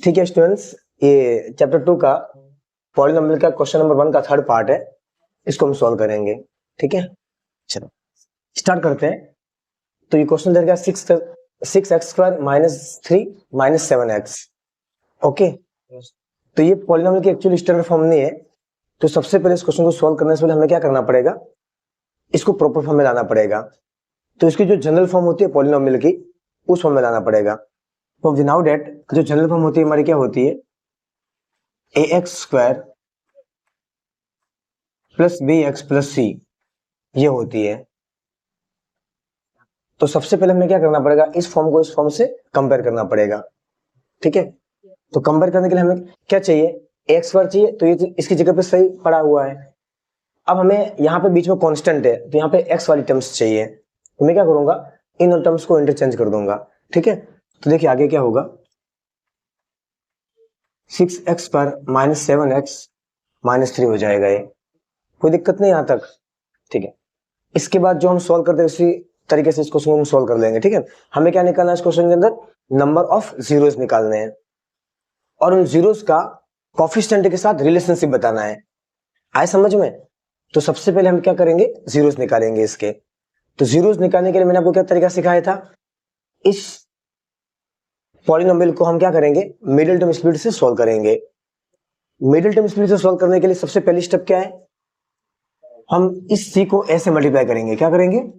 ठीक है स्टूडेंट्स, ये चैप्टर 2 का पॉलिनोमियल का क्वेश्चन नंबर 1 का थर्ड पार्ट है। इसको हम सॉल्व करेंगे। ठीक है, चलो स्टार्ट करते हैं। तो ये क्वेश्चन दे रहा है 6x² - 3 - 7x। ओके, तो ये पॉलिनोमियल की एक्चुअली स्टैंडर्ड फॉर्म नहीं है। तो सबसे पहले इस क्वेश्चन को सॉल्व करने से पहले हमें क्या करना पड़ेगा, इसको प्रॉपर फॉर्म में लाना पड़ेगा। तो इसकी जो जनरल फॉर्म होती है पॉलिनोमियल की, उस फॉर्म में लाना पड़ेगा। तो विदाउट डेट जो जनरल फॉर्म होती है हमारी क्या होती है, ax² + bx + c ये होती है। तो सबसे पहले हमें क्या करना पड़ेगा, इस फॉर्म को इस फॉर्म से कंपेयर करना पड़ेगा। ठीक है, तो कंपेयर करने के लिए हमें क्या चाहिए, ax² चाहिए। तो ये इसकी जगह पे सही पड़ा हुआ है। अब हमें यहाँ पे बीच में कांस्टेंट है, तो यहाँ पे x वाली टर्म्स चाहिए। तो मैं क्या करूंगा, इन टर्म्स को इंटरचेंज कर दूंगा। ठीक है, तो देखिए आगे क्या होगा, 6x पर -7x -3 हो जाएगा। ये कोई दिक्कत नहीं यहाँ तक। ठीक है, इसके बाद जो हम सॉल्व करते हैं उसी तरीके से इस क्वेश्चन को हम सॉल्व कर लेंगे। ठीक है, हमें क्या निकालना है इस क्वेश्चन के अंदर, नंबर ऑफ जीरोस निकालने हैं और उन जीरोस का कोएफिशिएंट के साथ रिलेशनशिप बताना है। आए समझ में? तो सबसे पहले हम क्या करेंगे, जीरोस निकालेंगे इसके। तो जीरोस निकालने के लिए मैंने आपको क्या तरीका सिखाया था, इस पॉलिनोमियल को हम क्या करेंगे, मिडिल टर्म स्प्लिट से सॉल्व करेंगे। मिडिल टर्म स्प्लिट से सॉल्व करने के लिए सबसे पहली स्टेप क्या है, हम इस c को a से मल्टीप्लाई करेंगे। क्या करेंगे,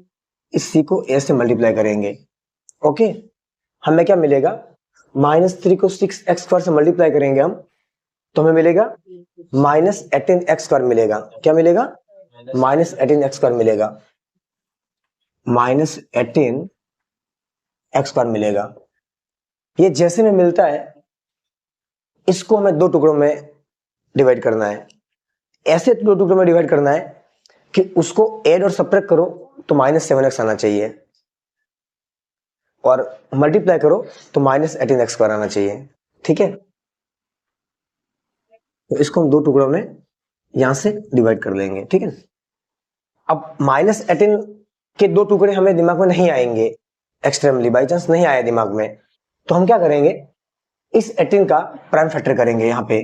इस c को a से मल्टीप्लाई करेंगे। ओके, हमें क्या मिलेगा, -3 को 6x² से मल्टीप्लाई करेंगे हम, तो हमें मिलेगा -18x² मिलेगा। क्या मिलेगा, -18x² मिलेगा, -18x² मिलेगा। ये जैसे में मिलता है, इसको हमें दो टुकड़ों में डिवाइड करना है। ऐसे दो टुकड़ों में डिवाइड करना है कि उसको ऐड और सब्ट्रैक्ट करो तो -7x आना चाहिए, और मल्टीप्लाई करो तो -18x² आना चाहिए। ठीक है, तो इसको हम दो टुकड़ों में यहां से डिवाइड कर लेंगे। ठीक है, अब -18 के दो टुकड़े हमें दिमाग में नहीं आएंगे, एक्सट्रीमली बाई चांस नहीं आया दिमाग में, तो हम क्या करेंगे, इस 18 का प्राइम फैक्टर करेंगे। यहाँ पे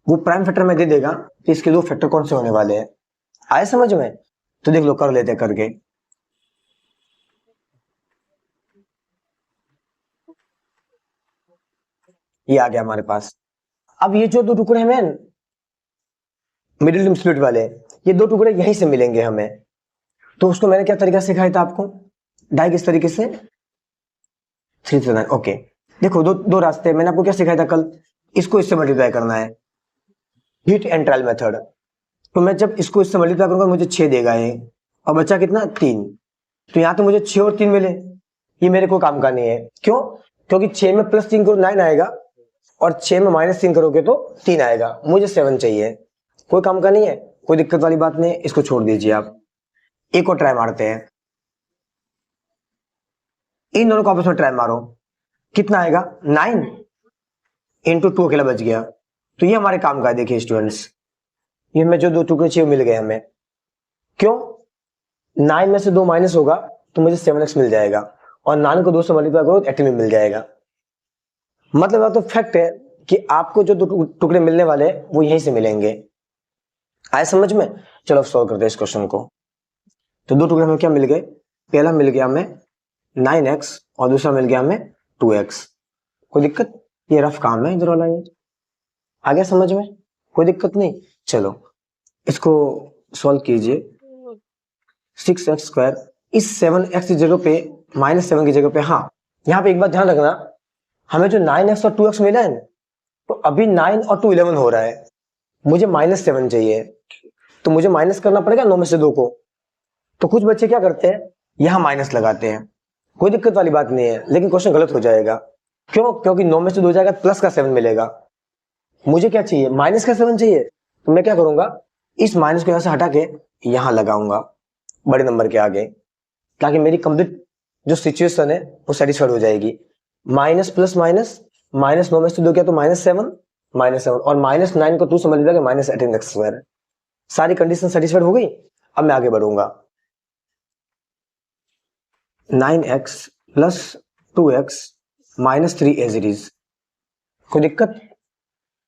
वो प्राइम फैक्टर में दे देगा कि इसके दो फैक्टर कौन से होने वाले हैं। आए समझ में? तो देख लो, कर लेते हैं करके। ये आ गया हमारे पास। अब ये जो दो टुकड़े हैं मिडिल टर्म स्प्लिट वाले, ये दो टुकड़े यहीं से मिलेंगे हमें। तो उसको मैंने क्या तरीका सिखाया था आपको, डाई किस तरीके से, 3 to 9। ओके, देखो दो दो रास्ते मैंने आपको क्या सिखाया था कल, इसको इससे मल्टीप्लाई करना है, हिट एंड ट्रायल मेथड। तो मैं जब इसको इससे मल्टीप्लाई करूंगा मुझे 6 देगा ये, और बचा कितना, 3। तो यहाँ तो मुझे 6 और 3 मिले, ये मेरे को काम का नहीं है। क्यों? क्योंकि 6 में +3 करो 9 आएगा, और 6 में -3 करोगे तो 3 आएगा। मुझे 7 चाहिए, कोई काम का नहीं है, कोई दिक्कत वाली बात नहीं है, इसको छोड़ दीजिए आप। एक और ट्राई मारते हैं, इन दोनों को आपस में ट्राई मारो, कितना आएगा, 9 × 2 अकेला बच गया। तो ये हमारे काम का है। देखिए स्टूडेंट्स, ये हमें जो दो टुकड़े चाहिए मिल गए हमें। क्यों, 9 में से 2 माइनस होगा तो मुझे 7x मिल जाएगा, और 9 को 2 से मल्टीप्लाई करो तो 18 मिल जाएगा। मतलब तो फैक्ट है कि आपको जो दो टुकड़े मिलने वाले हैं वो यहीं से मिलेंगे। आए समझ में? चलो सॉल्व करते हैं इस क्वेश्चन को। तो दो टुकड़े हमें क्या मिल गए, पहला मिल गया हमें 9x और दूसरा मिल गया हमें 2x। कोई दिक्कत, ये रफ काम है इधर वाला, ये आ गया समझ में, कोई दिक्कत नहीं। चलो इसको सॉल्व कीजिए। 6x², इस 7x की जगह पे -7 की जगह पे, हाँ यहाँ पे एक बात ध्यान रखना, हमें जो 9x और 2x मिला है, तो अभी 9 और 2 11 हो रहा है, मुझे -7 चाहिए, तो मुझे माइनस करना पड़ेगा 9 में से 2 को। तो कुछ बच्चे क्या करते हैं, यहां माइनस लगाते हैं, कोई दिक्कत वाली बात नहीं है, लेकिन क्वेश्चन गलत हो जाएगा। क्यों? क्योंकि 9 में से 2 जाएगा, प्लस का 7 मिलेगा। मुझे क्या चाहिए, माइनस का 7 चाहिए। तो मैं क्या करूंगा, इस माइनस को यहां से हटा के यहां लगाऊंगा बड़े नंबर के आगे, ताकि मेरी कंप्लीट जो सिचुएशन है वो सेटिस्फाइड हो जाएगी। माइनस प्लस माइनस, -9 में से 2 क्या, तो -7, और -9 को 2 समझ लिया, -18x²। सारी कंडीशन सेटिस्फाइड हो गई। अब मैं आगे बढ़ूंगा, 9x + 2x - 3 as it is. कोई दिक्कत?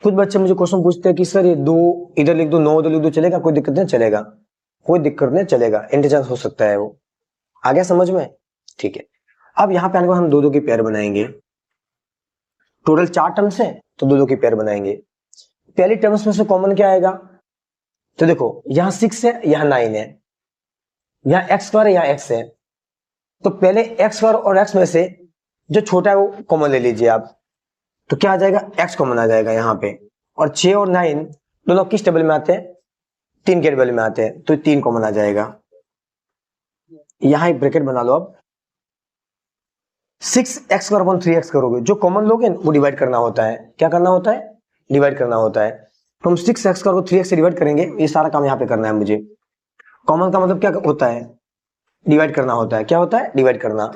कुछ बच्चे मुझे क्वेश्चन पूछते हैं कि सर ये 2 इधर लिख दो, 9 उधर लिख दो, चलेगा? कोई दिक्कत नहीं, चलेगा, कोई दिक्कत नहीं, चलेगा, इंटरचेंज हो सकता है वो। आ गया समझ में? ठीक है। अब यहाँ पे आने के बाद हम 2 2 की पेयर बनाएंगे। टोटल 4 टर्म्स है तो 2 2 की पेयर बनाएंगे। पहली टर्म्स में से कॉमन क्या आएगा? तो देखो यहाँ 6 है, यहाँ 9 है, यहाँ एक्स स्क्वायर है, यहाँ एक्स है। तो पहले एक्स स्क्वायर और एक्स में से जो छोटा है वो कॉमन ले लीजिए आप। तो क्या आ जाएगा? एक्स कॉमन आ जाएगा यहाँ पे। और 6 और 9 दोनों किस टेबल में आते हैं? 3 के टेबल में आते हैं, तो 3 कॉमन आ जाएगा। यहाँ एक ब्रैकेट बना लो। अब 6x स्क्वायर अपॉन 3x करोगे, जो कॉमन लोगे वो डिवाइड करना होता है। क्या करना होता है? डिवाइड करना होता है। तो हम 6x स्क्वायर को 3x से डिवाइड करेंगे, ये सारा काम यहाँ पे करना है मुझे। कॉमन का मतलब क्या होता है? डिवाइड करना होता है। क्या होता है? डिवाइड करना।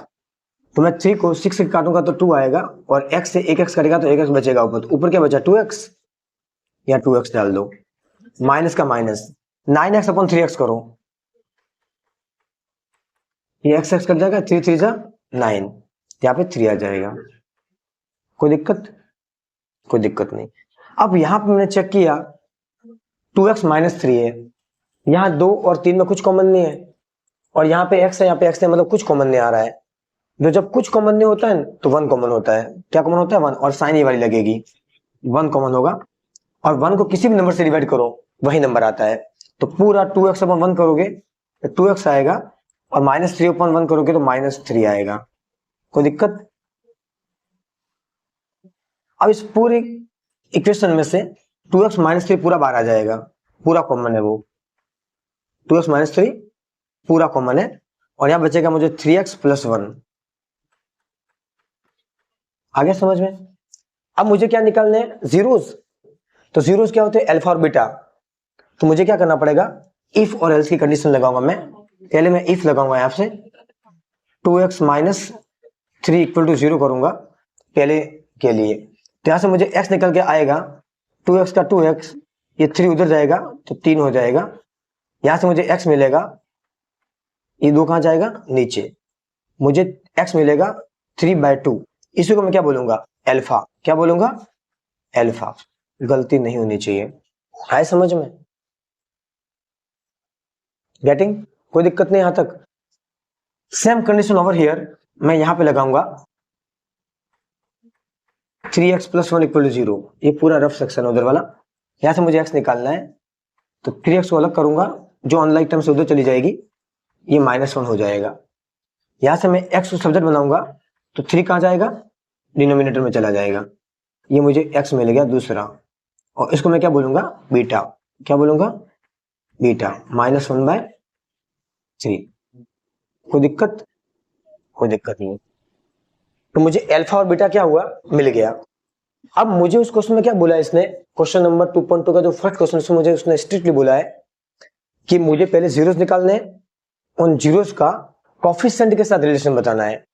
तो मैं 3 को 6 से काटूंगा तो 2 आएगा, और x से 1x करेगा तो 1x बचेगा ऊपर। तो ऊपर क्या बचा? 2x, या 2x डाल दो। माइनस का माइनस, 9x अपॉन 3x करो, ये x x कट जाएगा, 3 3 जा 9, यहाँ पे 3 आ जाएगा। कोई दिक्कत? कोई दिक्कत नहीं। अब यहाँ पे मैंने चेक किया 2x माइनस 3 है, यहाँ 2 और 3 में कुछ कॉमन नहीं है, और यहाँ पे x है, यहाँ पे x है, मतलब कुछ कॉमन नहीं आ रहा है। जो जब कुछ कॉमन नहीं होता है तो 1 कॉमन होता है। क्या कॉमन होता है? 1। और साइन ये वाली लगेगी, 1 कॉमन होगा। और 1 को किसी भी नंबर से डिवाइड करो वही नंबर आता है। तो पूरा 2x अपॉन 1 करोगे तो 2x आएगा, और माइनस 3 अपॉन 1 करोगे तो माइनस 3 आएगा। कोई दिक्कत? अब इस पूरी इक्वेशन में से 2x माइनस 3 पूरा बाहर आ जाएगा, पूरा कॉमन है वो। 2x माइनस 3 पूरा कॉमन है, और यहां बचेगा मुझे 3x प्लस 1। आ गया समझ में? अब मुझे क्या निकालने हैं? जीरोस। तो जीरोस क्या होते हैं? अल्फा और बीटा। तो मुझे क्या करना पड़ेगा? इफ और एल्स की कंडीशन लगाऊंगा मैं। पहले मैं इफ लगाऊंगा यहां से, 2x माइनस 3 इक्वल टू 0 करूंगा पहले के लिए। तो यहां से मुझे x निकल के आएगा, 2x का 2x, ये 3 उधर जाएगा तो 3 हो जाएगा। यहां से मुझे x मिलेगा, ये 2 कहां जाएगा? नीचे। मुझे x मिलेगा 3/2। इसी को मैं क्या बोलूंगा? अल्फा। क्या बोलूंगा? अल्फा। गलती नहीं होनी चाहिए। आए समझ में? गेटिंग? कोई दिक्कत नहीं यहां तक? सेम कंडीशन ओवर हियर मैं यहां पे लगाऊंगा 3x प्लस 1 इक्वल टू 0। ये पूरा रफ सेक्शन उधर वाला। यहां से मुझे x निकालना है, तो 3x को अलग करूंगा, जो अनलाइक टर्म से उधर चली जाएगी, ये -1 हो जाएगा। यहां से मैं x को सब्जेक्ट बनाऊंगा, तो 3 कहां जाएगा? डिनोमिनेटर में चला जाएगा। ये मुझे x मिल गया दूसरा, और इसको मैं क्या बोलूंगा? बीटा। क्या बोलूंगा? बीटा। -1/3। कोई दिक्कत? कोई दिक्कत नहीं। तो मुझे अल्फा और बीटा क्या हुआ? मिल गया। अब मुझे उस क्वेश्चन में क्या बोला इसने? क्वेश्चन नंबर 2.2 का जो फर्स्ट क्वेश्चन है मुझे उसने स्ट्रिक्टली बोला है कि मुझे पहले जीरोस निकालने हैं, उन जीरोस का कोफिशिएंट के साथ रिलेशन बताना है।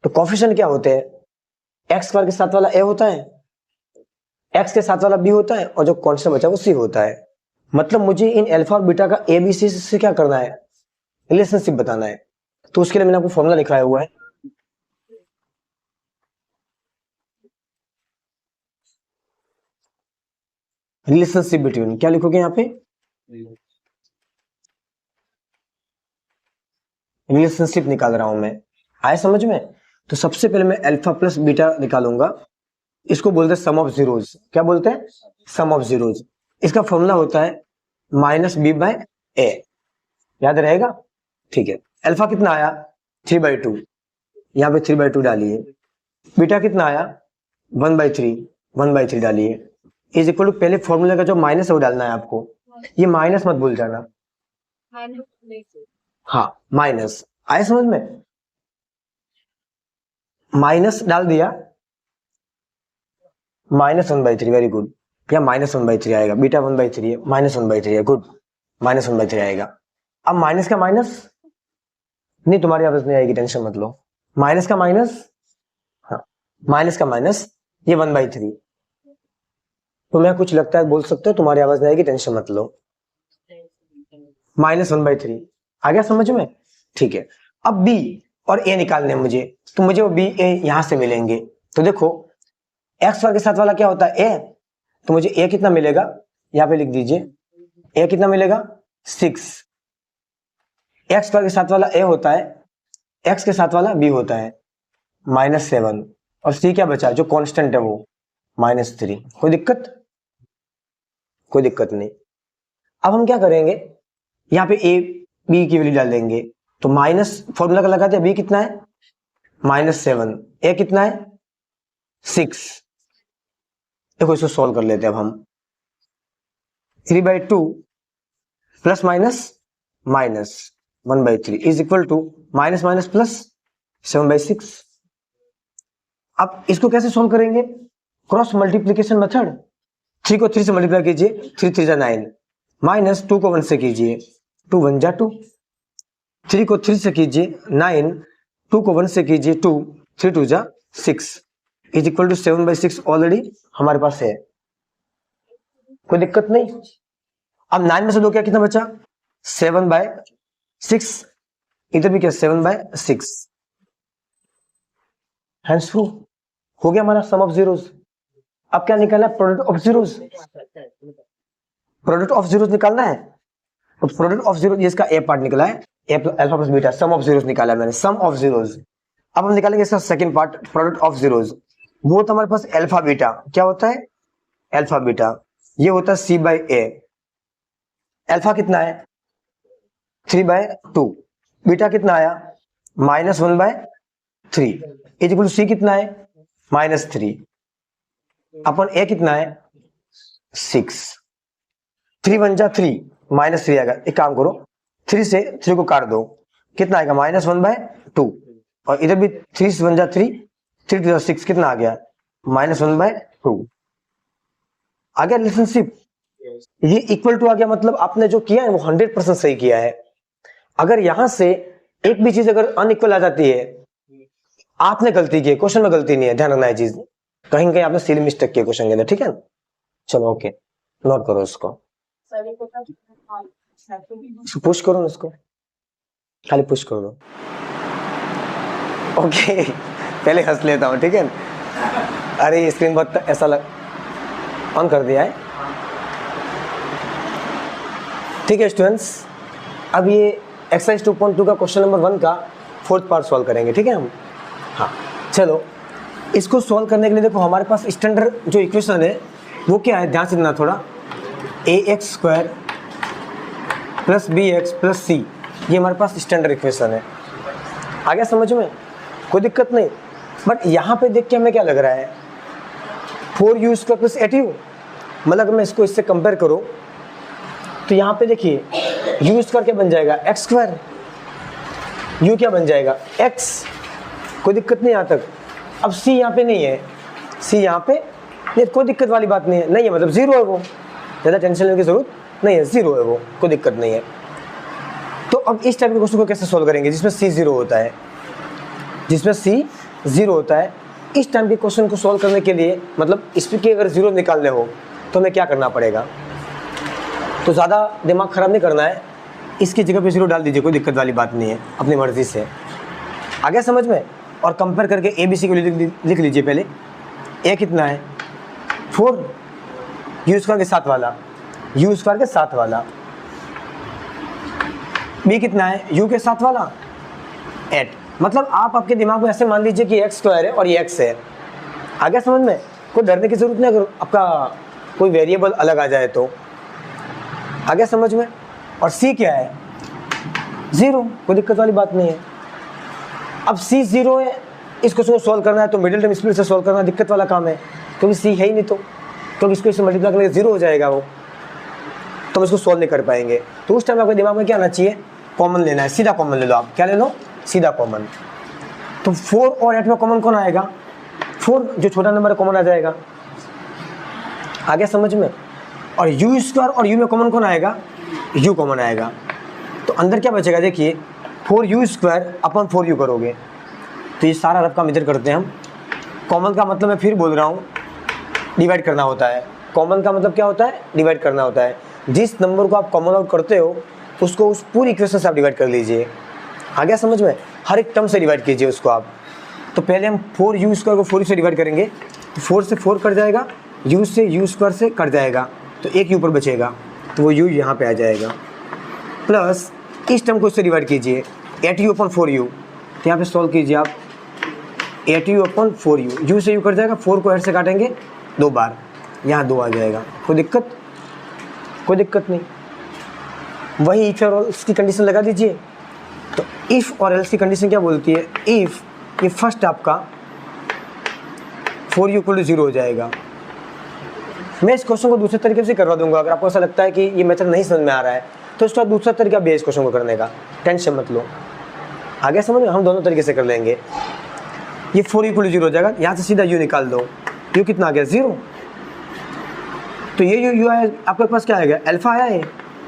तो कोफिशिएंट क्या होते हैं? एक्स स्क्वायर के साथ वाला ए होता है, एक्स के साथ वाला बी होता है, और जो कांस्टेंट बचा वो सी होता है। मतलब मुझे इन अल्फा और बीटा का ए बी सी से क्या करना है? रिलेशनशिप बताना है। तो उसके लिए मैंने आपको फॉर्मूला लिखाया हुआ है। रिलेशनशिप बिटवीन, क्या लिखोगे यहाँ पे? रिलेशनशिप निकाल रहा हूं मैं। आए समझ में? तो सबसे पहले मैं अल्फा प्लस बीटा निकालूंगा। इसको बोलते हैं सम ऑफ जीरोज। क्या बोलते हैं? सम ऑफ जीरोज। इसका फॉर्मूला होता है -b/a। याद रहेगा? ठीक है। अल्फा कितना आया? 3/2। यहाँ पे 3/2 डालिए। बीटा कितना आया? 1/3। 1/3 डालिए। इज इक्वल टू, पहले फॉर्मूले का जो माइनस है वो डालना है आपको। ये माइनस मत भूल जाना। हाँ, माइनस। आए समझ में? माइनस डाल दिया, -1/3। Very good. या -1/3 आएगा। बीटा 1/3 है, -1/3 है। गुड, -1/3 आएगा। अब माइनस का माइनस नहीं, तुम्हारी आवाज नहीं आएगी, टेंशन मत लो। माइनस का माइनस, हाँ, माइनस का माइनस, ये 1/3। तो मैं कुछ लगता है बोल सकते हो, तुम्हारी आवाज नहीं आएगी, टेंशन मत लो। -1/3 आ गया समझ में? ठीक है। अब b और a निकालने हैं मुझे, तो मुझे वो b a यहां से मिलेंगे। तो देखो एक्स स्क्वायर के साथ वाला क्या होता है ए, तो मुझे ए कितना मिलेगा, यहाँ पे लिख दीजिए, ए कितना मिलेगा 6। एक्स स्क्वायर के साथ वाला ए होता है, एक्स के साथ वाला बी होता है -7, और सी क्या बचा जो कांस्टेंट है वो -3। कोई दिक्कत, कोई दिक्कत नहीं। अब हम क्या करेंगे, यहाँ पे ए बी की वैल्यू डाल देंगे, तो माइनस फॉर्मूला का लगाते हैं, बी कितना है -7, ए कितना है 6। देखो इसको सॉल्व कर लेते हैं अब हम। 3/2 plus minus minus 1/3 is equal to minus minus plus 7/6। अब इसको कैसे सॉल्व करेंगे, क्रॉस मल्टीप्लीकेशन मेथड। 3 को 3 से मल्टीप्लाई कीजिए, 3 3 जा 9, माइनस 2 को 1 से कीजिए, 2 1 जा 2, 3 को 3 से कीजिए 9, 2 को 1 से कीजिए 2, 3 2 जा 6 इज इक्वल टू 7/6 ऑलरेडी हमारे पास है, कोई दिक्कत नहीं। अब 9 में से 2 क्या कितना बचा 7/6, इधर भी क्या 7/6। हैंड्स थ्रू हो गया हमारा सम ऑफ जीरोस। अब क्या निकालना है, product of zeros, product of zeros निकालना है। तो प्रोडक्ट ऑफ जीरो, ये इसका ए पार्ट निकला है, a alpha plus beta, sum of zeros निकाला है मैंने, सम ऑफ जीरोस। अब हम निकालेंगे इसका second part, product of zeros. वो तो हमारे पास अल्फा बीटा, क्या होता है अल्फा बीटा, ये होता है C/A। अल्फा कितना है 3/2, बीटा कितना आया -1/3 इज इक्वल टू सी कितना है -3 अपन ए कितना है 6। 3 1 जा 3, -3 आएगा। एक काम करो 3 से 3 को काट दो, कितना आएगा -1/2, और इधर भी 3 से 1 जा 3, 3 2 जा 6, कितना आ गया -1/2। आ गया रिलेशनशिप, ये इक्वल टू आ गया, मतलब आपने जो किया है वो 100% सही किया है। अगर यहां से एक भी चीज अगर अनइक्वल आ जाती है, आपने गलती की है, क्वेश्चन में गलती नहीं है, ध्यान रखना है चीज, कहीं कहीं आपने सीली मिस्टेक किया क्वेश्चन के अंदर, ठीक है। चलो ओके, नोट करो इसको, पुश करो ना इसको, खाली पुश करो। ओके पहले हंस लेता हूँ, ठीक है। अरे ये स्क्रीन बहुत ऐसा लग, ऑन कर दिया है, ठीक है स्टूडेंट्स। अब ये एक्सरसाइज 2.2 का क्वेश्चन नंबर 1 का 4th पार्ट सॉल्व करेंगे, ठीक है हम। हाँ चलो, इसको सॉल्व करने के लिए देखो हमारे पास स्टैंडर्ड जो इक्वेशन है वो क्या है, ध्यान से देना थोड़ा। ax² + bx + c, ये हमारे पास स्टैंडर्ड इक्वेशन है। आ गया समझ में, कोई दिक्कत नहीं। बट यहाँ पे देख के हमें क्या लग रहा है 4u² + 8u, मतलब मैं इसको इससे कंपेयर करूँ तो यहाँ पे देखिए u² क्या बन जाएगा x², u क्या बन जाएगा x, कोई दिक्कत नहीं यहाँ तक। अब c यहाँ पे नहीं है, c यहाँ पे नहीं, कोई दिक्कत वाली बात नहीं है, नहीं है मतलब 0 है, वो ज़्यादा टेंशन लेने की जरूरत नहीं है, 0 है वो, कोई दिक्कत नहीं है। तो अब इस टाइप के क्वेश्चन को कैसे सोल्व करेंगे जिसमें c 0 होता है, जिसमें c 0 होता है। इस टाइप के क्वेश्चन को सोल्व करने के लिए, मतलब इसमें कि अगर 0 निकालने हो तो हमें क्या करना पड़ेगा, तो ज़्यादा दिमाग ख़राब नहीं करना है, इसकी जगह पे 0 डाल दीजिए, कोई दिक्कत वाली बात नहीं है, अपनी मर्ज़ी से। आ गया समझ में। और कंपेयर करके ABC को लिख लीजिए पहले। A कितना है 4, u² के साथ वाला, u² के साथ वाला। B कितना है u के साथ वाला 8, मतलब आप आपके दिमाग में ऐसे मान लीजिए कि x² है और ये x है। आ गया समझ में, कोई डरने की जरूरत नहीं अगर आपका कोई वेरिएबल अलग आ जाए तो। आ गया समझ में। और C क्या है 0, कोई दिक्कत वाली बात नहीं है। अब C 0 है, इस क्वेश्चन को सॉल्व करना है तो मिडिल टर्म स्प्लिट से सॉल्व करना दिक्कत वाला काम है, क्योंकि C है ही नहीं, तो क्योंकि इसको इससे मल्टीप्लाई करने 0 हो जाएगा वो, तो हम इसको सॉल्व नहीं कर पाएंगे। तो उस टाइम आपके दिमाग में क्या आना चाहिए, कॉमन लेना है, सीधा कॉमन ले लो आप। क्या ले लो, सीधा कॉमन। तो 4 और 8 में कॉमन कौन आएगा, 4 जो छोटा नंबर है कॉमन आ जाएगा। आ गया समझ में। और u² और u में कॉमन कौन आएगा, u कॉमन आएगा। तो अंदर क्या बचेगा, देखिए 4u² अपन 4u करोगे तो ये सारा रफ काम इधर करते हैं हम। कॉमन का मतलब मैं फिर बोल रहा हूँ डिवाइड करना होता है। कॉमन का मतलब क्या होता है, डिवाइड करना होता है। जिस नंबर को आप कॉमन आउट करते हो उसको उस पूरी इक्वेशन से आप डिवाइड कर लीजिए। आ गया समझ में, हर एक टर्म से डिवाइड कीजिए उसको आप। तो पहले हम 4u² को 4u से डिवाइड करेंगे तो 4 से 4 कट जाएगा, u से u स्क्वायर से कट जाएगा, तो एक u पर बचेगा, तो वो u यहाँ पे आ जाएगा। प्लस इस टर्म को इससे डिवाइड कीजिए, 8u अपॉन 4u, तो यहाँ पे सॉल्व कीजिए आप, 8u अपॉन 4u, u से u कट जाएगा, 4 को 8 से काटेंगे 2 बार, यहाँ 2 आ जाएगा। कोई दिक्कत? कोई दिक्कत नहीं। वही इफ और एल्स की कंडीशन लगा दीजिए। तो इफ और एल्स की कंडीशन क्या बोलती है? इफ ये फर्स्ट आपका 4u इक्वल टू 0 हो जाएगा। मैं इस क्वेश्चन को दूसरे तरीके से करवा दूंगा। अगर आपको ऐसा लगता है कि ये मेथड नहीं समझ में आ रहा है तो उसका दूसरा तरीका भी है इस क्वेश्चन को करने का, टेंशन मत लो। आगे समझ में, हम दोनों तरीके से कर लेंगे। ये 4 इक्वल टू 0 हो जाएगा, यहाँ से सीधा u निकाल दो। u कितना आ गया? 0। तो ये u आया, आपके पास क्या आएगा? अल्फा आया है।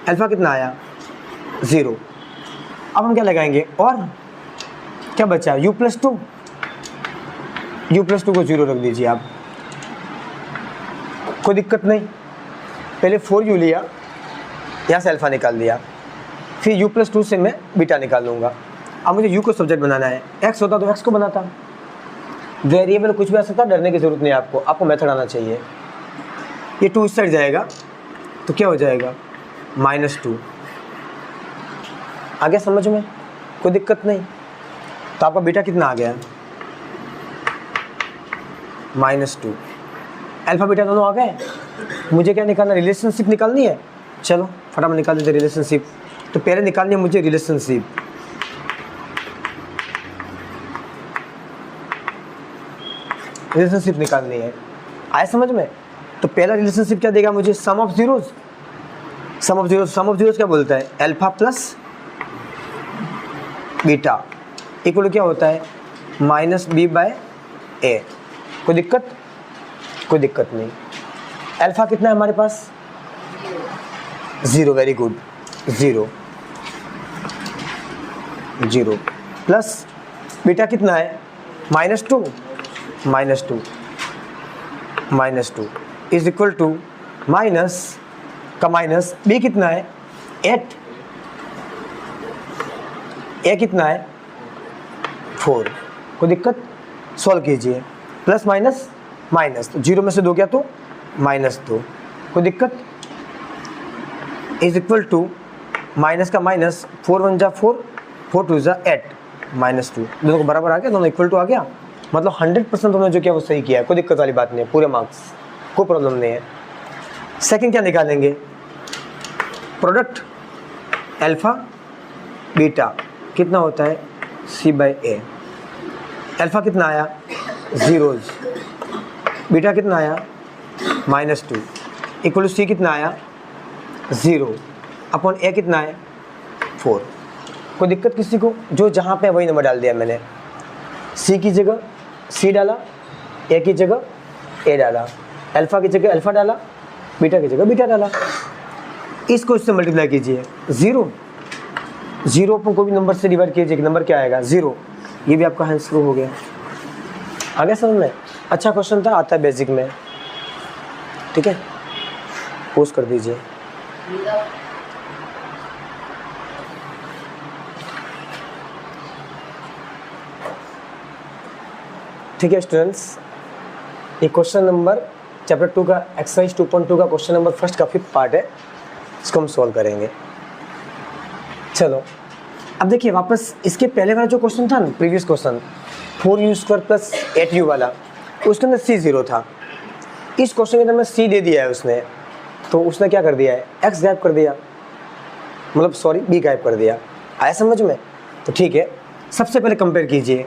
अल्फा कितना आया? 0। अब हम क्या लगाएंगे? और क्या बचा? u plus 2। u प्लस 2 को 0 रख दीजिए आप, कोई दिक्कत नहीं। पहले 4u लिया, यहाँ से अल्फा निकाल दिया, फिर u प्लस 2 से मैं बीटा निकाल लूँगा। अब मुझे u को सब्जेक्ट बनाना है, x होता तो x को बनाता। वेरिएबल कुछ भी आ सकता है, डरने की जरूरत नहीं है आपको, आपको मेथड आना चाहिए। ये 2 इस साइड जाएगा तो क्या हो जाएगा? -2। आगे समझ में? कोई दिक्कत नहीं। तो आपका बीटा कितना आ गया? -2। अल्फा बीटा दोनों आ गए। मुझे क्या निकालना? रिलेशनशिप निकालनी है। चलो फटाफट निकाल देते रिलेशनशिप। तो पहले निकालनी है मुझे रिलेशनशिप। रिलेशनशिप निकालनी है, आए समझ में? तो पहला रिलेशनशिप क्या देगा मुझे? Sum of zeros. Sum of zeros क्या बोलता है? अल्फा प्लस बीटा इक्वल क्या होता है? -b/a। कोई दिक्कत? कोई दिक्कत नहीं। अल्फा कितना है हमारे पास? 0। वेरी गुड, 0 प्लस बीटा कितना है? -2 इज इक्वल टू माइनस का माइनस, बी कितना है? 8, ए कितना है? 4। कोई दिक्कत? सॉल्व कीजिए। प्लस माइनस माइनस, तो 0 में से 2 गया तो -2। कोई दिक्कत? इज इक्वल टू माइनस का माइनस, 4 1 जा 4, 4 2 जा 8, -2। दोनों को बराबर आ गया, दोनों इक्वल टू आ गया। मतलब 100% उन्होंने जो किया वो सही किया है, कोई दिक्कत वाली बात नहीं है, पूरे मार्क्स, कोई प्रॉब्लम नहीं है। सेकंड क्या निकालेंगे? प्रोडक्ट अल्फा बीटा कितना होता है? c/a। अल्फा कितना आया? 0, बीटा कितना आया? -2 इक्वल टू c कितना आया? 0 अपॉन a कितना है? 4। कोई दिक्कत किसी को? जो जहाँ पे वही नंबर डाल दिया मैंने। c की जगह c डाला, a की जगह a डाला, अल्फा की जगह अल्फा डाला, बीटा की जगह बीटा डाला। इसको इससे मल्टीप्लाई कीजिए। 0 पर कोई भी नंबर से डिवाइड कीजिए, नंबर क्या आएगा? 0। ये भी आपका आंसर हो गया। आगे समझ में? अच्छा क्वेश्चन था, आता है बेसिक में, ठीक है? पोस्ट कर दीजिए। ठीक है स्टूडेंट्स, ये क्वेश्चन नंबर चैप्टर 2 का एक्सरसाइज 2.2 का क्वेश्चन नंबर फर्स्ट का 5th पार्ट है, इसको हम सॉल्व करेंगे। चलो अब देखिए वापस इसके पहले वाला जो क्वेश्चन था ना, previous question 4u² plus 8u वाला, उसके अंदर c 0 था। इस क्वेश्चन के अंदर में c दे दिया है उसने, तो उसने क्या कर दिया है? x गायब कर दिया, मतलब सॉरी b गायब कर दिया। आया समझ में? तो ठीक है, सबसे पहले कंपेयर कीजिए।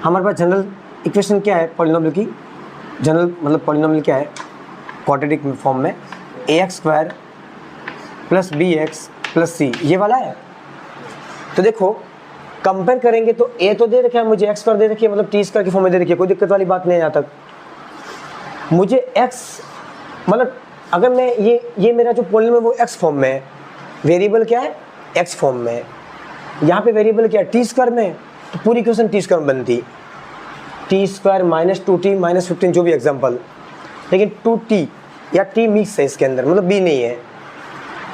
हमारे पास जनरल इक्वेशन क्या है पॉलिनोमियल की? जनरल मतलब पॉलिनोमियल क्या है क्वाड्रेटिक फॉर्म में? ax² plus bx plus c, ये वाला है। तो देखो कंपेयर करेंगे तो a तो दे रखा है मुझे, x² दे रखी है, मतलब t² की फॉर्म में दे रखी है, कोई दिक्कत वाली बात नहीं है यहाँ तक। मुझे x मतलब अगर मैं ये मेरा जो पॉलिनोमियल है वो x फॉर्म में है, वेरिएबल क्या है? x फॉर्म में है। यहाँ पे वेरिएबल क्या है? t² में, तो पूरी इक्वेशन t² में बनती, t² -2t -15 जो भी एग्जाम्पल, लेकिन 2t या t मिक्स है इसके अंदर, मतलब b नहीं है।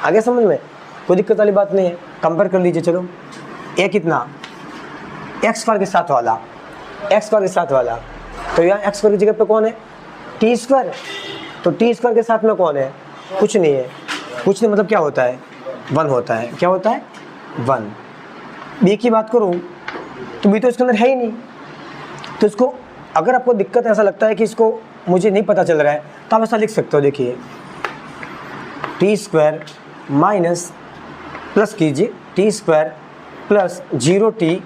आगे समझ में? कोई दिक्कत वाली बात नहीं है। कंपेयर कर लीजिए। चलो a कितना? x² के साथ वाला, x² के साथ वाला, तो यहाँ x² की जगह पे कौन है? टी स्क्वायर, तो टी स्क्वायर के साथ में कौन है, कुछ नहीं है, कुछ नहीं मतलब क्या होता है, 1 होता है, क्या होता है 1। बी की बात करूँ तो बी तो इसके अंदर है ही नहीं, तो इसको अगर आपको दिक्कत ऐसा लगता है कि इसको मुझे नहीं पता चल रहा है तो आप ऐसा लिख सकते हो, देखिए टी स्क्वायर माइनस प्लस कीजिए T square plus 0t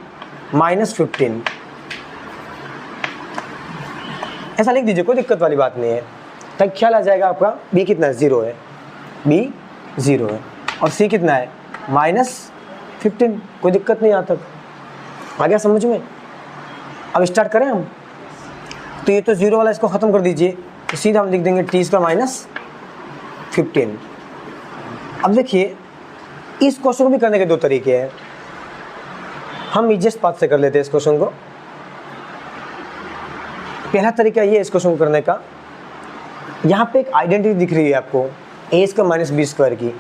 minus 15, ऐसा लिख दीजिए, कोई दिक्कत वाली बात नहीं है, तब ख्याल आ जाएगा आपका बी कितना है, 0 है, बी 0 है, और सी कितना है -15, कोई दिक्कत नहीं, यहाँ तक आ गया समझ में। अब स्टार्ट करें हम, तो ये तो 0 वाला इसको ख़त्म कर दीजिए, तो सीधा हम लिख देंगे टी स्क्वायर माइनस 15। अब देखिए इस क्वेश्चन को भी करने के 2 तरीके हैं, हम इजीएस्ट पाथ से कर लेते हैं इस क्वेश्चन को। पहला तरीका ये इस क्वेश्चन को करने का, यहाँ पे एक आइडेंटिटी दिख रही है आपको ए स्क्वायर माइनस बी स्क्वायर की,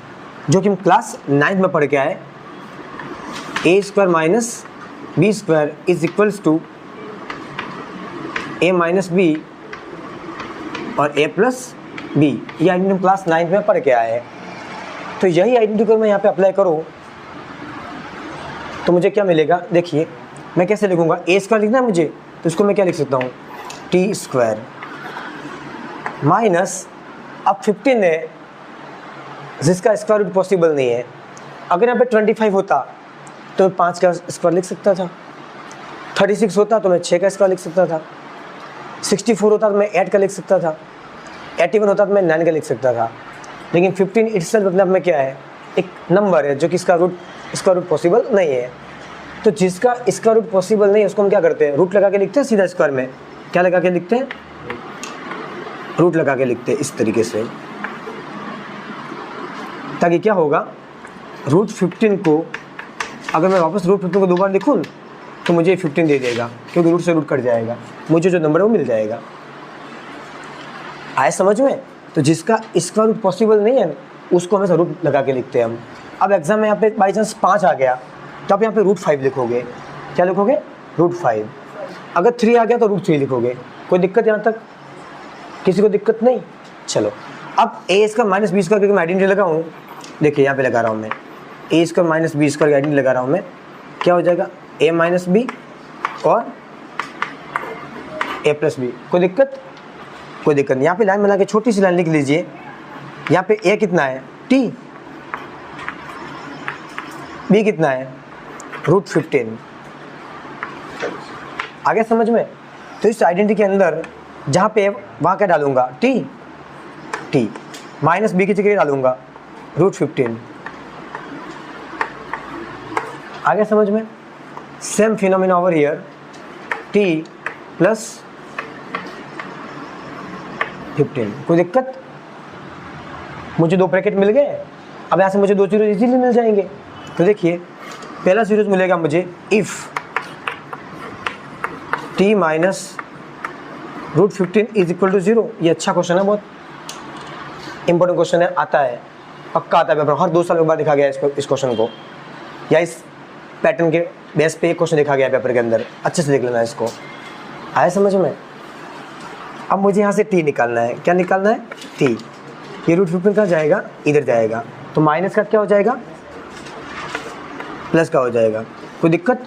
जो कि हम क्लास 9th में पढ़ के आए, A square minus B square is equals to A minus B और ए प्लस बी, ये आइडेंटिटी हम क्लास 9th में पढ़ के आए हैं। तो यही आइडेंटिटी को मैं यहाँ पे अप्लाई करूँ तो मुझे क्या मिलेगा, देखिए मैं कैसे लिखूँगा, ए स्क्वायर लिखना है मुझे, तो इसको मैं क्या लिख सकता हूँ, टी स्क्वायर माइनस, अब 15 है जिसका स्क्वायर रूट पॉसिबल नहीं है, अगर यहाँ पे 25 होता तो मैं 5 का स्क्वायर लिख सकता था, 36 होता तो मैं 6 का स्क्वायर लिख सकता था, 64 होता तो मैं 8 का लिख सकता था, 81 होता तो मैं 9 का लिख सकता था, लेकिन 15 इटसेल्फ मतलब में क्या है, एक नंबर है जो कि इसका स्क्वायर रूट पॉसिबल नहीं है। तो जिसका स्क्वायर रूट पॉसिबल नहीं है उसको हम क्या करते हैं, रूट लगा के लिखते हैं सीधा स्क्वायर में, क्या लगा के लिखते हैं, रूट लगा के लिखते हैं इस तरीके से, ताकि क्या होगा, रूट 15 को अगर मैं वापस रूट 15 को 2 बार लिखूँ तो मुझे 15 दे देगा, क्योंकि रूट से रूट कट जाएगा, मुझे जो नंबर है वो मिल जाएगा। आए समझ में। तो जिसका स्क्वायर रूट पॉसिबल नहीं है उसको हमेशा रूट लगा के लिखते हैं हम। अब एग्जाम में यहाँ पे बाई चांस 5 आ गया तो आप यहाँ पे √5 लिखोगे, क्या लिखोगे, √5। अगर 3 आ गया तो √3 लिखोगे। कोई दिक्कत यहाँ तक, किसी को दिक्कत नहीं। चलो अब ए स्क्वायर माइनस बी स्क्वायर क्योंकि मैं आइडेंटिटी लगाऊँ, देखिए यहाँ पे लगा रहा हूँ मैं, ए स्क्वायर माइनस बी स्क्वायर की आइडेंटिटी लगा रहा हूँ मैं, क्या हो जाएगा, ए माइनस बी और ए प्लस बी। कोई दिक्कत, कोई दिक्कत नहीं। यहाँ पे लाइन बना के छोटी सी लाइन लिख लीजिए, यहाँ पे ए कितना है, टी, बी कितना है, √15। आगे समझ में। तो इस आइडेंटिटी के अंदर जहाँ पे वहाँ क्या डालूंगा, टी, टी माइनस बी की जगह डालूंगा √15। आगे समझ में। Same phenomena over here, T plus 15। कोई दिक्कत, मुझे 2 ब्रैकेट मिल गए। अब यहाँ से मुझे 2 जीरो इजीली मिल जाएंगे। तो देखिए पहला जीरो मिलेगा मुझे if T minus √15 is equal to 0। ये अच्छा क्वेश्चन है, बहुत इंपॉर्टेंट क्वेश्चन है, आता है, पक्का आता है पेपर, हर 2 साल एक बार देखा गया है इस क्वेश्चन को, या इस पैटर्न के बेस पे एक क्वेश्चन देखा गया है पेपर के अंदर। अच्छे से देख लेना इसको। आया समझ में। अब मुझे यहाँ से टी निकालना है। क्या निकालना है, टी। ये √15 कहाँ जाएगा, इधर जाएगा, तो माइनस का क्या हो जाएगा, प्लस का हो जाएगा। कोई दिक्कत।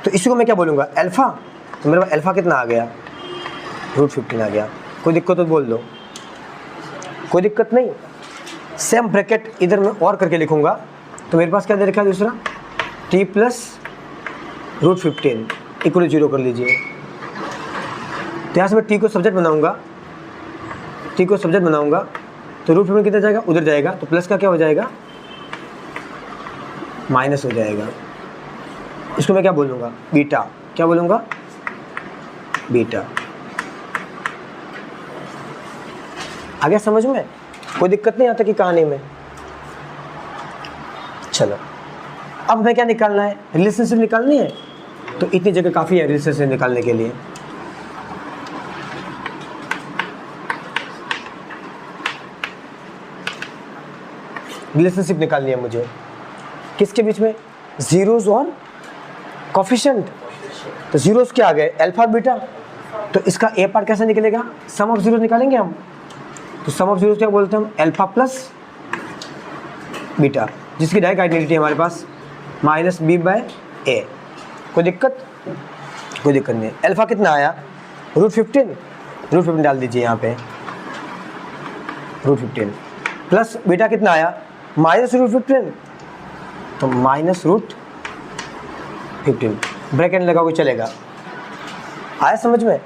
तो इसी को मैं क्या बोलूँगा, अल्फ़ा। तो मेरे पास अल्फ़ा कितना आ गया, √15 आ गया। कोई दिक्कत तो बोल दो, कोई दिक्कत नहीं। सेम ब्रैकेट इधर मैं और करके लिखूँगा, तो मेरे पास क्या दे रखा है दूसरा, टी प्लस √15 इक्वल 0 कर लीजिए। तो यहाँ से मैं टी को सब्जेक्ट बनाऊँगा, टी को सब्जेक्ट बनाऊँगा, तो √15 किधर जाएगा, उधर जाएगा, तो प्लस का क्या हो जाएगा, माइनस हो जाएगा। इसको मैं क्या बोलूँगा, बीटा। क्या बोलूँगा, बीटा। आगे समझ में, कोई दिक्कत नहीं आता कि कहानी में। चलो अब हमें क्या निकालना है, रिलेशनशिप निकालनी है। तो इतनी जगह काफ़ी है रिलेशनशिप निकालने के लिए। रिलेशनशिप निकालनी है मुझे, किसके बीच में, जीरोस और कोफिशिएंट। तो जीरोस क्या आ गए, अल्फा बीटा, तो इसका ए पार्ट कैसे निकलेगा, सम ऑफ जीरो निकालेंगे हम। तो सम ऑफ जीरो क्या बोलते हैं हम, अल्फा प्लस बीटा, जिसकी डायरेक्ट आइडेंटिटी है हमारे पास माइनस बी बाय ए। कोई दिक्कत, कोई दिक्कत नहीं। अल्फा कितना आया, √15 डाल दीजिए यहाँ पे, √15 प्लस बीटा कितना आया, -√15, तो -√15 ब्रैकेट लगा कोई चलेगा, आया समझ में,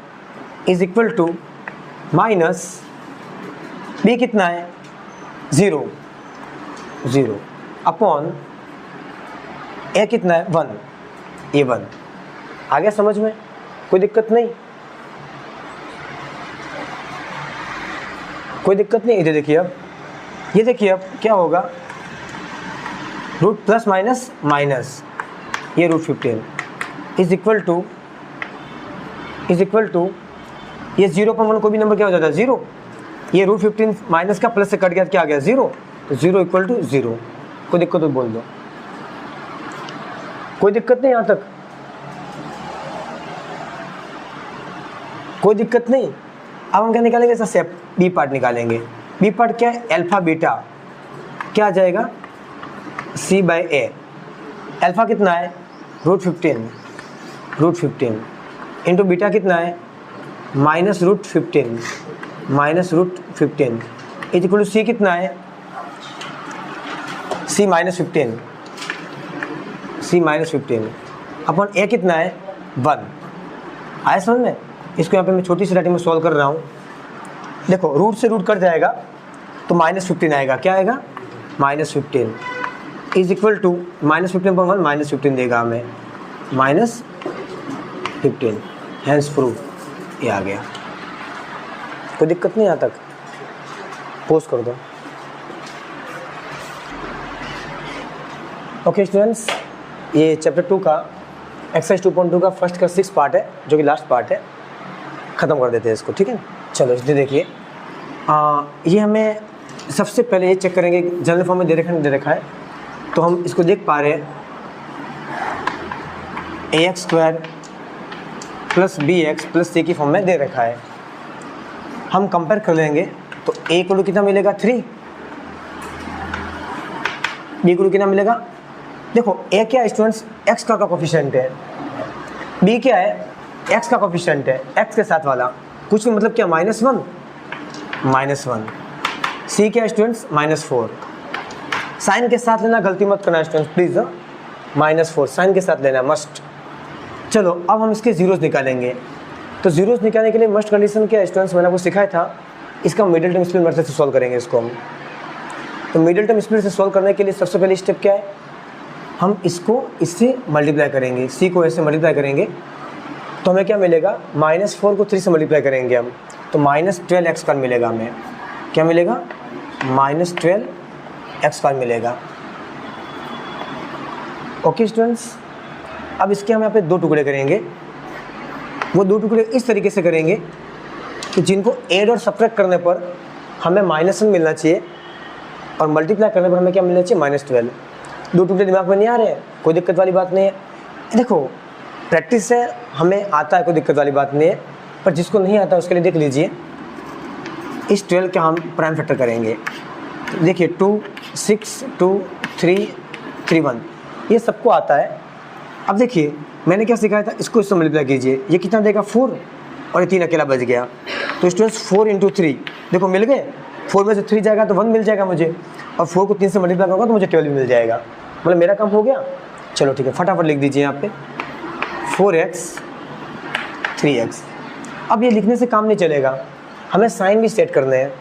is equal to minus B कितना है 0 अपॉन ए कितना है 1, ये 1 आ गया समझ में, कोई दिक्कत नहीं, कोई दिक्कत नहीं। इधर देखिए अब, ये देखिए अब क्या होगा, रूट प्लस माइनस माइनस ये √15 इज इक्वल टू ये 0 पर 1 कोई भी नंबर क्या हो जाता है 0, ये √15 माइनस का प्लस से कट गया क्या आ गया 0, तो 0 इक्वल टू 0। कोई दिक्कत तो बोल दो, कोई दिक्कत नहीं, यहाँ तक कोई दिक्कत नहीं। अब हम क्या निकालेंगे, ऐसा सेप बी पार्ट निकालेंगे। बी पार्ट क्या है, अल्फा बीटा क्या आ जाएगा c बाय ए। अल्फा कितना है √15 इंटू बीटा कितना है -√15 इज इक्वल टू सी कितना है c -15 अपन ए कितना है 1। आया समझ में, इसको यहाँ पे मैं छोटी सी राइटिंग में सॉल्व कर रहा हूँ। देखो रूट से रूट कट जाएगा तो -15 आएगा, क्या आएगा -15 इज इक्वल टू -15 पर 1 -15 देगा हमें -15, हैंस प्रूफ ये आ गया। कोई दिक्कत नहीं यहाँ तक, पोस्ट कर दो। ओके स्टूडेंट्स, ये चैप्टर 2 का एक्सरसाइज 2.2 का फर्स्ट का 6 पार्ट है, जो कि लास्ट पार्ट है, ख़त्म कर देते हैं इसको, ठीक है। चलो इसलिए देखिए, ये हमें सबसे पहले ये चेक करेंगे, जनरल फॉर्म में दे रखा है, तो हम इसको देख पा रहे हैं ax² + bx + c की फॉर्म में दे रखा है। हम कंपेयर कर लेंगे तो a को कितना मिलेगा 3, b को कितना मिलेगा, देखो a क्या है स्टूडेंट्स, x का कोफिशिएंट है, b क्या है x का कोफिशिएंट है, x के साथ वाला, कुछ भी मतलब क्या -1, c क्या है स्टूडेंट्स -4, साइन के साथ लेना, गलती मत करना स्टूडेंट्स प्लीज़, -4 साइन के साथ लेना मस्ट। चलो अब हम इसके जीरोस निकालेंगे, तो जीरोस निकालने के लिए मस्ट कंडीशन क्या है स्टूडेंट्स, मैंने आपको सिखाया था, इसका मिडिल टर्म स्प्लिट मेथड से सॉल्व करेंगे इसको हम। तो मिडिल टर्म स्प्लिट से सॉल्व करने के लिए सबसे पहले स्टेप क्या है, हम इसको इससे मल्टीप्लाई करेंगे, c को ऐसे मल्टीप्लाई करेंगे तो हमें क्या मिलेगा, -4 को 3 से मल्टीप्लाई करेंगे हम, तो -12x² मिलेगा हमें, क्या मिलेगा -12x² मिलेगा। ओके स्टूडेंट्स, अब इसके हम यहाँ पे 2 टुकड़े करेंगे, वो 2 टुकड़े इस तरीके से करेंगे कि जिनको ऐड और सब्ट्रैक्ट करने पर हमें -1 मिलना चाहिए और मल्टीप्लाई करने पर हमें क्या मिलना चाहिए -12। 2 टुकड़े दिमाग में नहीं आ रहे हैं, कोई दिक्कत वाली बात नहीं है। देखो प्रैक्टिस से हमें आता है, कोई दिक्कत वाली बात नहीं है, पर जिसको नहीं आता उसके लिए देख लीजिए, इस 12 का हम प्राइम फैक्टर करेंगे। देखिए 2, 6, 2, 3, 3, 1 ये सबको आता है। अब देखिए मैंने क्या सिखाया था, इसको इससे मल्टीप्लाई कीजिए, ये कितना देगा 4 और ये 3 अकेला बच गया, तो स्टूडेंट्स 4 × 3 देखो मिल गए, 4 में से 3 जाएगा तो 1 मिल जाएगा मुझे, और 4 को 3 से मल्टीप्लाई करूँगा तो मुझे 12 मिल जाएगा, मतलब मेरा काम हो गया। चलो ठीक है, फटाफट लिख दीजिए यहाँ पे 4x 3x। अब ये लिखने से काम नहीं चलेगा, हमें साइन भी सेट करने हैं,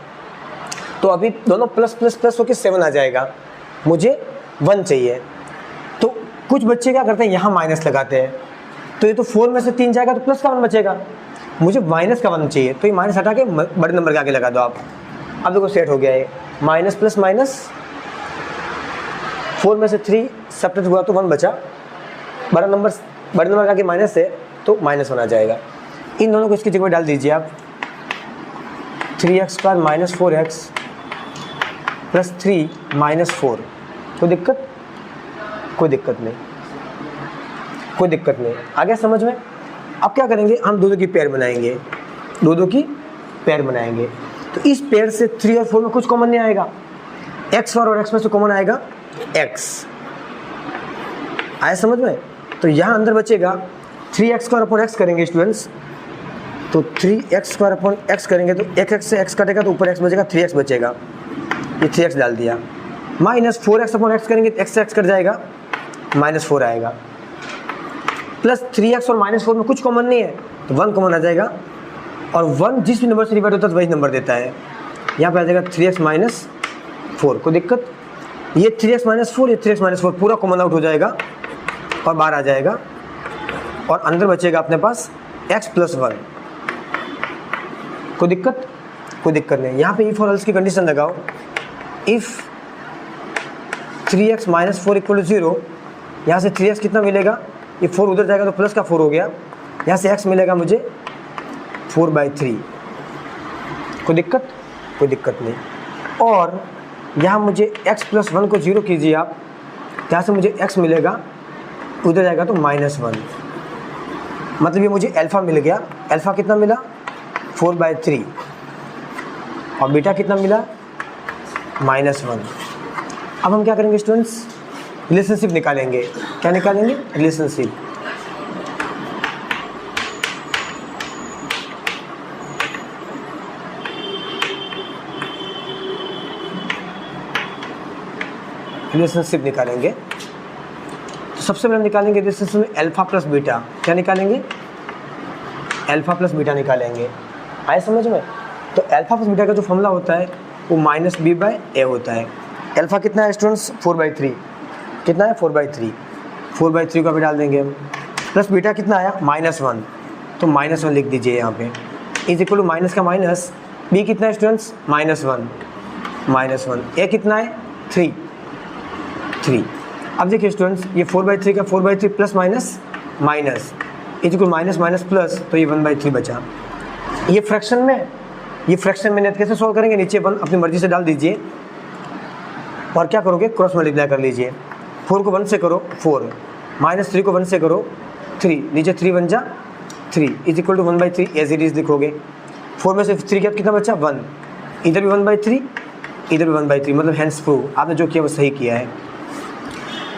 तो अभी दोनों प्लस प्लस प्लस होकर 7 आ जाएगा, मुझे 1 चाहिए। तो कुछ बच्चे क्या करते हैं, यहाँ माइनस लगाते हैं, तो ये तो 4 में से 3 जाएगा तो प्लस का 1 बचेगा, मुझे माइनस का 1 चाहिए, तो ये माइनस हटा के बड़े नंबर के आगे लगा दो आप। अब देखो सेट हो गया ये, माइनस प्लस माइनस, 4 में से 3 सब्ट्रैक्ट हुआ तो 1 बचा, बड़े नंबर के आगे माइनस है तो -1 आ जाएगा। इन दोनों को इसकी जगह डाल दीजिए आप, 3x² - 4x + 3 - 4। कोई दिक्कत, कोई दिक्कत नहीं, कोई दिक्कत नहीं, आ गया समझ में। अब क्या करेंगे, हम दोनों की पेयर बनाएंगे, दो दो की पेयर बनाएंगे। तो इस पेयर से 3 और 4 में कुछ कॉमन नहीं आएगा, x और x में से कॉमन आएगा x। आया समझ में? तो यहाँ अंदर बचेगा 3x² करेंगे स्टूडेंट्स, तो 3x² करेंगे तो एक x से x कटेगा तो ऊपर x बचेगा, 3x बचेगा, ये 3x डाल दिया। माइनस 4x करेंगे तो x से x कट जाएगा, -4 आएगा। प्लस 3x और -4 में कुछ कॉमन नहीं है तो 1 कॉमन आ जाएगा, और 1 जिस भी नंबर से डिवाइड होता है वही नंबर देता है। यहाँ पे आ जाएगा 3x - 4, कोई दिक्कत? ये 3x - 4, ये 3x - 4 पूरा कॉमन आउट हो जाएगा और बाहर आ जाएगा, और अंदर बचेगा अपने पास x + 1। कोई दिक्कत? कोई दिक्कत नहीं। यहाँ पे इफ और एल्स की कंडीशन लगाओ। इफ 3x - 4 = 0, यहाँ से 3x कितना मिलेगा, ये 4 उधर जाएगा तो प्लस का 4 हो गया, यहाँ से x मिलेगा मुझे 4/3। कोई दिक्कत? कोई दिक्कत नहीं। और यहाँ मुझे x + 1 को 0 कीजिए आप, यहाँ से मुझे x मिलेगा, उधर जाएगा तो -1, मतलब ये मुझे अल्फ़ा मिल गया। अल्फ़ा कितना मिला? 4/3, और बीटा कितना मिला? -1। अब हम क्या करेंगे स्टूडेंट्स? रिलेशनशिप निकालेंगे। क्या निकालेंगे? रिलेशनशिप। रिलेशनशिप निकालेंगे। तो सबसे पहले हम निकालेंगे रिलेशनशिप में अल्फा प्लस बीटा। क्या निकालेंगे? अल्फा प्लस बीटा निकालेंगे। आए समझ में? तो अल्फा प्लस बीटा का जो फॉर्मूला होता है वो -b/a होता है। अल्फा कितना है स्टूडेंट्स? 4/3। कितना है? 4/3। 4/3 का भी डाल देंगे हम। प्लस बीटा कितना आया? -1, तो -1 लिख दीजिए यहाँ पे। इज इक्वल टू माइनस का माइनस, बी कितना है स्टूडेंट्स? -1। ए कितना है? 3। अब देखिए स्टूडेंट्स, ये 4/3 का 4/3 plus minus minus is equal minus minus plus, तो ये 1/3 बचा। ये फ्रैक्शन में नेट कैसे सॉल्व करेंगे? नीचे 1 अपनी मर्जी से डाल दीजिए, और क्या करोगे? क्रॉस मल्टीप्लाई कर लीजिए। 4 को 1 से करो 4, -3 को 1 से करो 3, नीचे 3 बन जा 3 is equal to 1/3 as it is लिखोगे। 4 में से 3 क्या कितना बचा? 1। इधर भी 1/3, इधर भी 1/3, मतलब हैंस प्रूव आपने जो किया वो सही किया है।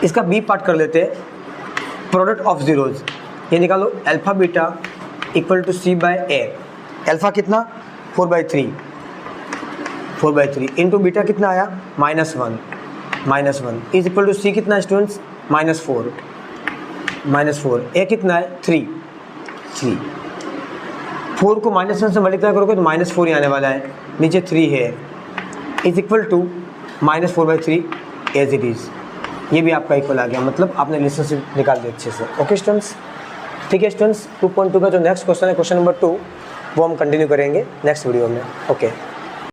इसका बी पार्ट कर लेते हैं, प्रोडक्ट ऑफ जीरोज। ये निकालो, alpha beta equal to c/a। Alpha कितना? 4/3 इंटू बीटा कितना आया? -1 इज इक्वल टू सी कितना स्टूडेंट्स? -4। ए कितना है? 3। 4 को -1 से मल्टीप्लाई करोगे तो -4 ही आने वाला है, नीचे 3 है, is equal to -4/3 as it is. ये भी आपका इक्वल आ गया, मतलब आपने रिलेशनशिप निकाल दिया अच्छे से। ओके स्टूडेंट्स, ठीक है स्टूडेंट्स। 2.2 का जो नेक्स्ट क्वेश्चन है, क्वेश्चन नंबर 2, वो हम कंटिन्यू करेंगे नेक्स्ट वीडियो में। ओके।